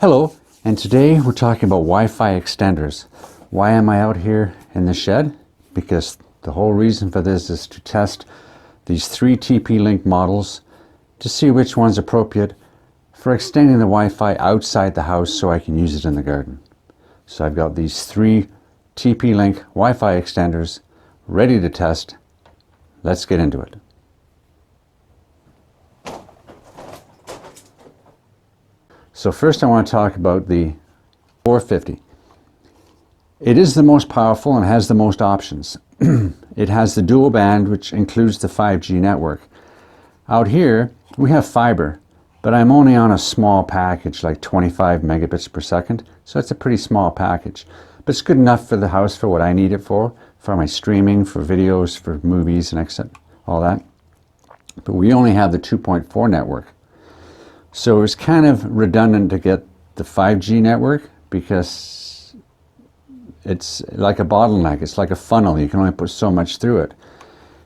Hello, and today we're talking about Wi-Fi extenders. Why am I out here in the shed? Because the whole reason for this is to test these three TP-Link models to see which one's appropriate for extending the Wi-Fi outside the house so I can use it in the garden. So I've got these three TP-Link Wi-Fi extenders ready to test. Let's get into it. So first I want to talk about the 450. It is the most powerful and has the most options. It has the dual band, which includes the 5G network. Out here we have fiber, but I'm only on a small package, like 25 megabits per second, so it's a pretty small package. But it's good enough for the house for what I need it for my streaming, for videos, for movies and all that. But we only have the 2.4 network. So it's kind of redundant to get the 5G network because it's like a bottleneck. It's like a funnel. You can only put so much through it.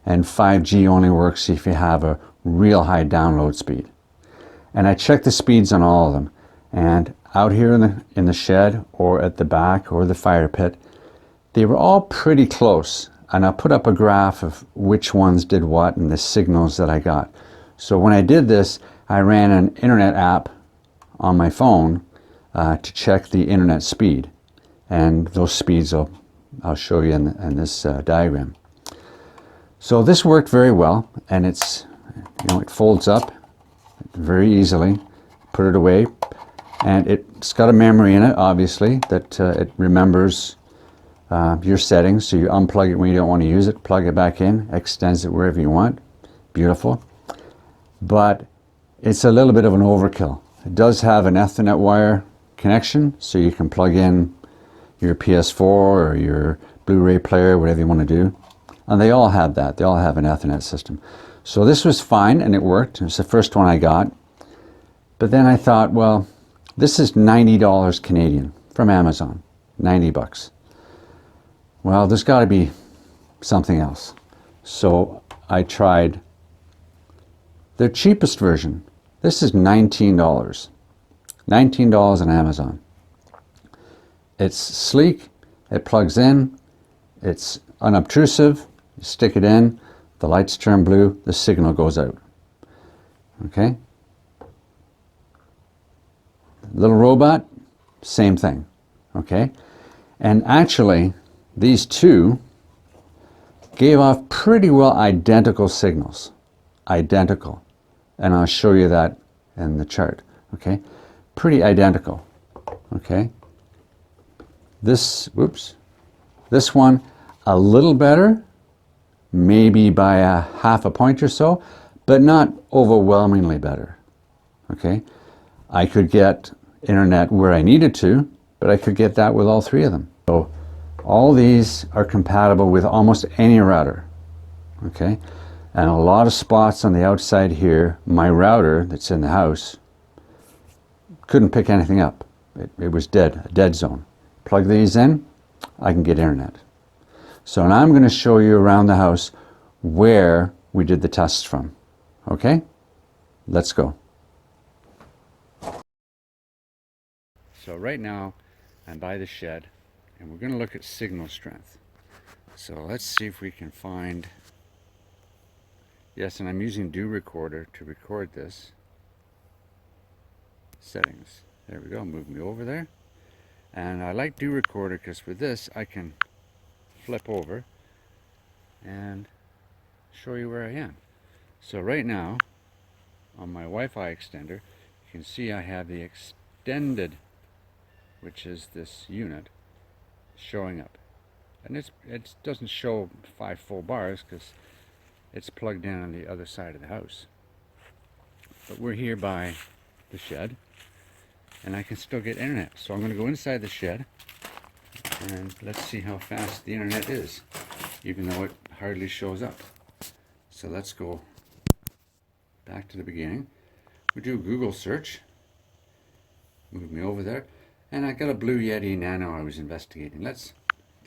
And 5G only works if you have a real high download speed. And I checked the speeds on all of them. And out here in the shed or at the back or the fire pit, they were all pretty close. And I'll put up a graph of which ones did what and the signals that I got. So when I did this, I ran an internet app on my phone to check the internet speed, and those speeds I'll show you in this diagram. So this worked very well, and it folds up very easily. Put it away, and it's got a memory in it, obviously, that it remembers your settings. So you unplug it when you don't want to use it, plug it back in, extends it wherever you want. Beautiful. But it's a little bit of an overkill. It does have an Ethernet wire connection, so you can plug in your PS4 or your Blu-ray player, whatever you want to do. And they all have that. They all have an Ethernet system. So this was fine and it worked. It's the first one I got. But then I thought, well, this is $90 Canadian from Amazon. 90 bucks. Well, there's got to be something else. So I tried the cheapest version. This is $19. $19 on Amazon. It's sleek, it plugs in, it's unobtrusive, you stick it in, the lights turn blue, the signal goes out. Okay? Little robot, same thing. Okay? And actually, these two gave off pretty well identical signals. Identical. And I'll show you that in the chart. Okay, pretty identical. Okay, this one a little better, maybe by a half a point or so, but not overwhelmingly better. Okay, I could get internet where I needed to, but I could get that with all three of them. So all these are compatible with almost any router. Okay. And a lot of spots on the outside here, my router that's in the house couldn't pick anything up. It was dead, a dead zone. Plug these in, I can get internet. So now I'm going to show you around the house where we did the tests from. Okay? Let's go. So right now I'm by the shed and we're going to look at signal strength. So let's see if we can find... Yes, and I'm using Do Recorder to record this. Settings. There we go. Move me over there. And I like Do Recorder because with this I can flip over and show you where I am. So right now on my Wi-Fi extender, you can see I have the extended, which is this unit, showing up. And it doesn't show 5 full bars because it's plugged in on the other side of the house. But we're here by the shed and I can still get internet. So I'm going to go inside the shed and let's see how fast the internet is, even though it hardly shows up. So let's go back to the beginning. We do a Google search. Move me over there. And I got a Blue Yeti Nano I was investigating. Let's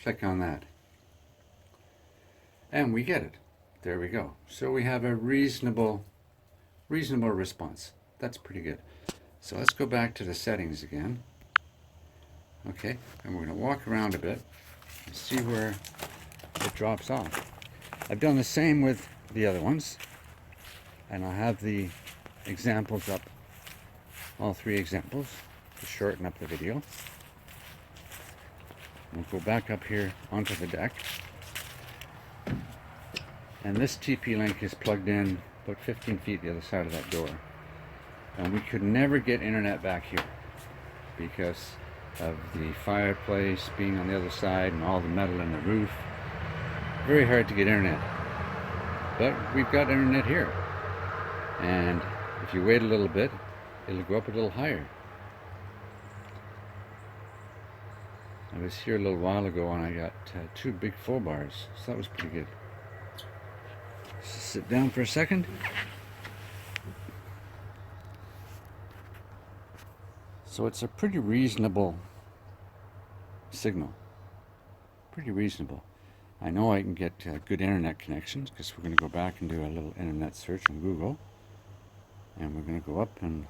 click on that. And we get it. There we go. So we have a reasonable response. That's pretty good. So let's go back to the settings again. Okay, and we're going to walk around a bit and see where it drops off. I've done the same with the other ones, and I'll have the examples up, all three examples, to shorten up the video. We'll go back up here onto the deck. And this TP-Link is plugged in about 15 feet the other side of that door. And we could never get internet back here because of the fireplace being on the other side and all the metal in the roof. Very hard to get internet. But we've got internet here. And if you wait a little bit, it'll go up a little higher. I was here a little while ago and I got 2 big full bars, so that was pretty good. Just sit down for a second. So it's a pretty reasonable signal. Pretty reasonable. I know I can get good internet connections because we're going to go back and do a little internet search on Google. And we're going to go up and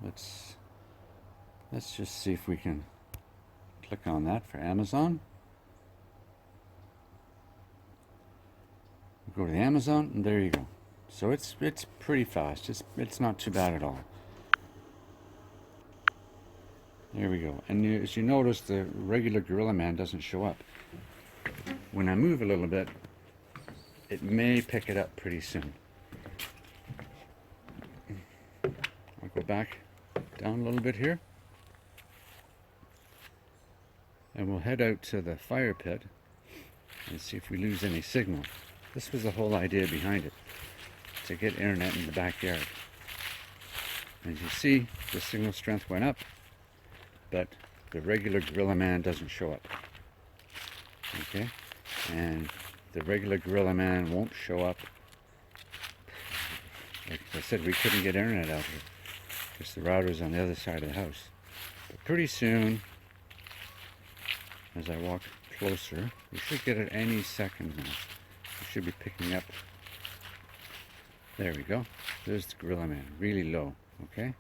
let's just see if we can click on that for Amazon. Go to the Amazon and there you go. So it's pretty fast. It's not too bad at all. There we go. And as you notice, the regular Gorilla Man doesn't show up. When I move a little bit, it may pick it up pretty soon. I'll go back down a little bit here. And we'll head out to the fire pit and see if we lose any signal. This was the whole idea behind it, to get internet in the backyard. As you see, the signal strength went up, but the regular Gorilla Man doesn't show up. Okay? And the regular Gorilla Man won't show up. Like I said, we couldn't get internet out here because the router's on the other side of the house. But pretty soon, as I walk closer, we should get it any second now. We should be picking up. There we go. There's the Gorilla Man, really low, okay?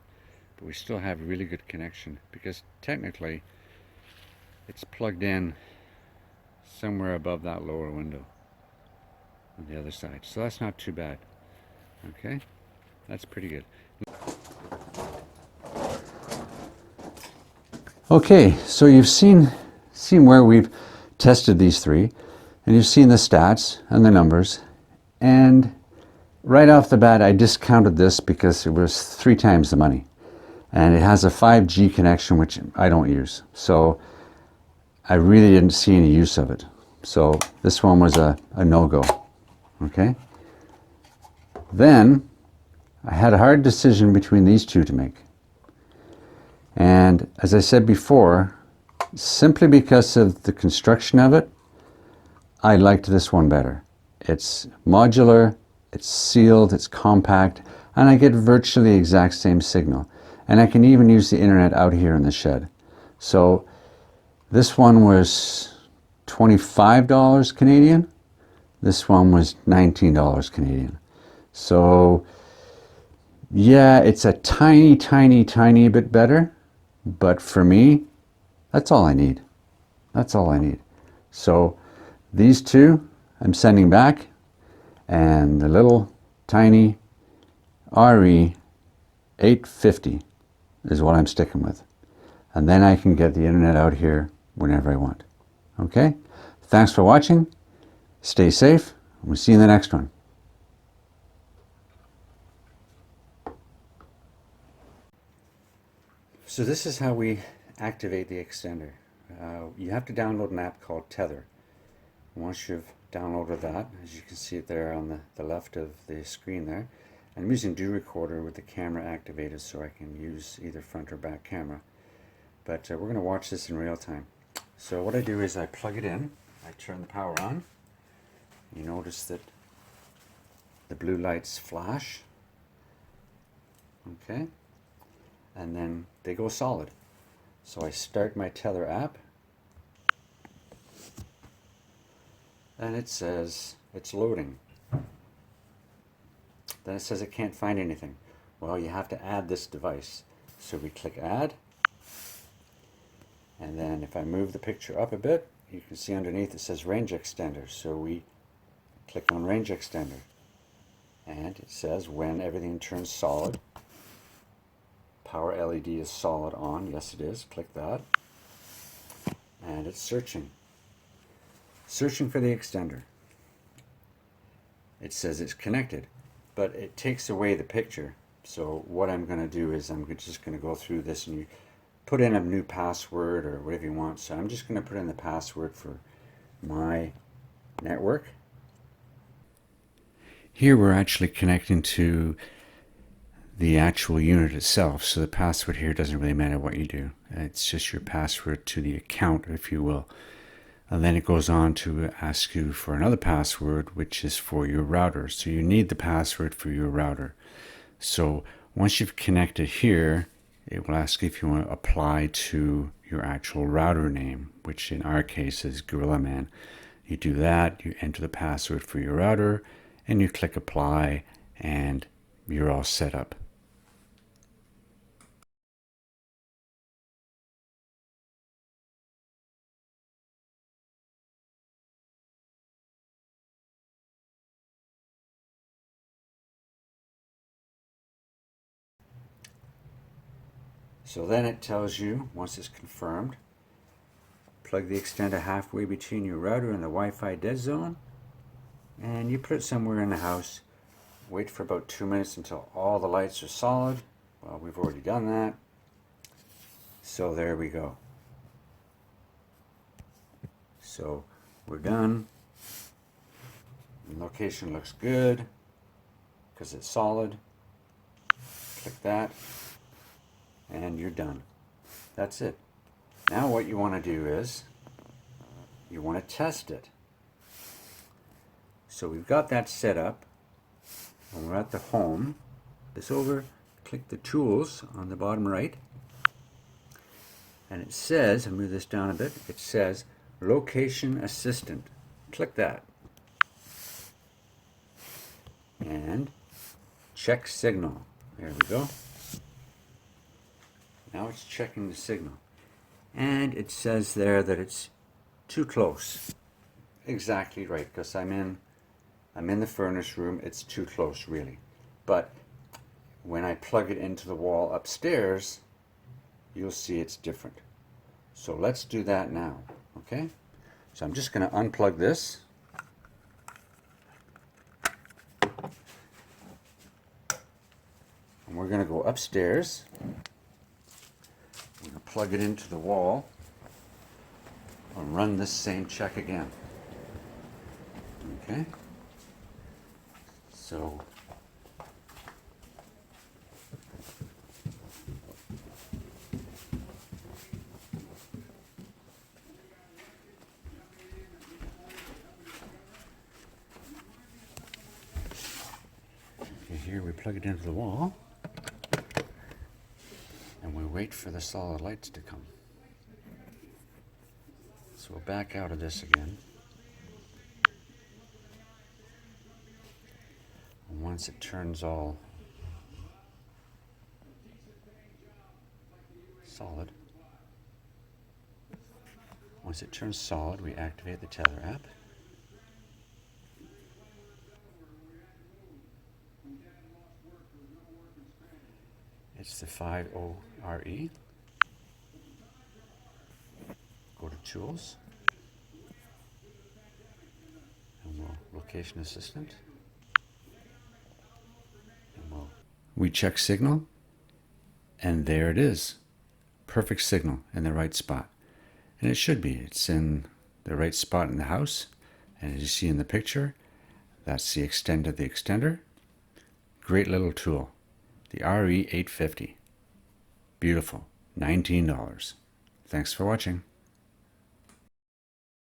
But we still have a really good connection because technically it's plugged in somewhere above that lower window on the other side. So that's not too bad, okay? That's pretty good. Okay, so you've seen where we've tested these three, and you've seen the stats and the numbers, and right off the bat I discounted this because it was 3 times the money, and it has a 5G connection which I don't use, so I really didn't see any use of it. So this one was a no-go. Okay, then I had a hard decision between these two to make, and as I said before, simply because of the construction of it, I liked this one better. It's modular, it's sealed, it's compact, and I get virtually the exact same signal. And I can even use the internet out here in the shed. So this one was $25 Canadian. This one was $19 Canadian. So yeah, it's a tiny, tiny, tiny bit better, but for me, that's all I need. That's all I need. So these two I'm sending back, and the little tiny RE850 is what I'm sticking with. And then I can get the internet out here whenever I want. Okay? Thanks for watching. Stay safe. We'll see you in the next one. So this is how we activate the extender. You have to download an app called Tether. Once you've downloaded that, as you can see it there on the left of the screen there, I'm using Do Recorder with the camera activated so I can use either front or back camera. But we're going to watch this in real time. So what I do is I plug it in, I turn the power on. You notice that the blue lights flash. Okay, and then they go solid. So I start my Tether app, and it says it's loading. Then it says it can't find anything. Well, you have to add this device. So we click add, and then if I move the picture up a bit, you can see underneath it says range extender. So we click on range extender, and it says when everything turns solid, power LED is solid on. Yes, it is. Click that, and it's searching for the extender. It says it's connected, but it takes away the picture. So what I'm going to do is I'm just going to go through this, and you put in a new password or whatever you want. So I'm just going to put in the password for my network. Here we're actually connecting to the actual unit itself, so the password here doesn't really matter what you do. It's just your password to the account, if you will. And then it goes on to ask you for another password, which is for your router. So you need the password for your router. So once you've connected here, it will ask if you want to apply to your actual router name, which in our case is Gorilla Man. You do that, you enter the password for your router, and you click apply, and you're all set up. So then it tells you, once it's confirmed, plug the extender halfway between your router and the Wi-Fi dead zone, and you put it somewhere in the house. Wait for about 2 minutes until all the lights are solid. Well, we've already done that. So there we go. So we're done. The location looks good because it's solid. Click that, and you're done. That's it. Now what you want to do is you want to test it. So we've got that set up. When we're at the home, this over, click the tools on the bottom right, and it says, I'll move this down a bit, it says location assistant. Click that, and check signal. There we go. Now it's checking the signal, and it says there that it's too close. Exactly right, because I'm in the furnace room. It's too close, really. But when I plug it into the wall upstairs, you'll see it's different. So let's do that now, okay? So I'm just going to unplug this. And we're going to go upstairs. We're going to plug it into the wall and run this same check again. Okay? So here we plug it into the wall, and we wait for the solid lights to come. So we'll back out of this again. And once it turns all solid, we activate the tether app. It's the 50 RE. Go to Tools, and we'll Location Assistant, and we check signal, and there it is. Perfect signal in the right spot. And it should be. It's in the right spot in the house, and as you see in the picture, that's the extent of the extender. Great little tool. The RE850. Beautiful. $19. Thanks for watching.